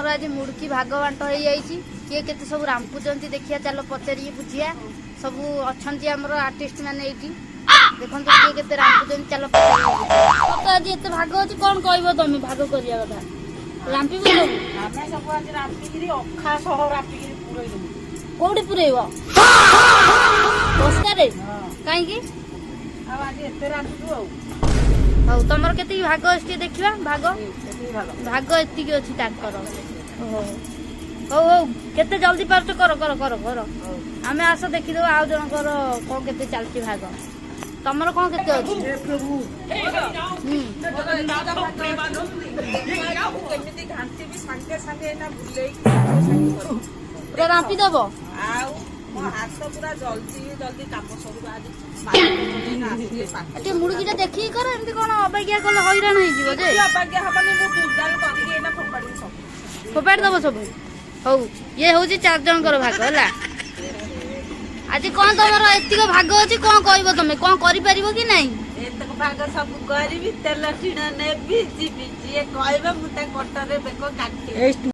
आज मुड़की भाग बांट हो जाइए किए केते सब रांपुचंती देखिया चलो पचारिए बुझिया सब अच्छा आमर आर्टिस्ट मैंने ये देखो किए केते रांपुचंती चलो पचारिए आज एत भाग अच्छी कौन कह तुम भाग करिया कथा रांपी कौटी पुरेब बस्तारे कहीं हौ तुम के भाग अच्छे देखा भाग भाग एति अच्छी ताकर हौ हौ केते जल्दी पार्छ कर कर कर कर आमे आस देखिदेव आउ जनकर कौन केते चलती भाग तमर कौन केते अछि पूरा रांपी देव मुड़की देखिए कर एमती कौन अबाज्ञा कले हैरान फोपाड़ी दब सब हौ ये हूँ 4 जनकर भाग है आज कौन तुम एतिक भाग अच्छी कौन कह तुम कौन कर कि नहीं भाग सब करी तेल टीण नेबी जी कह मुझे कटर बेक काटी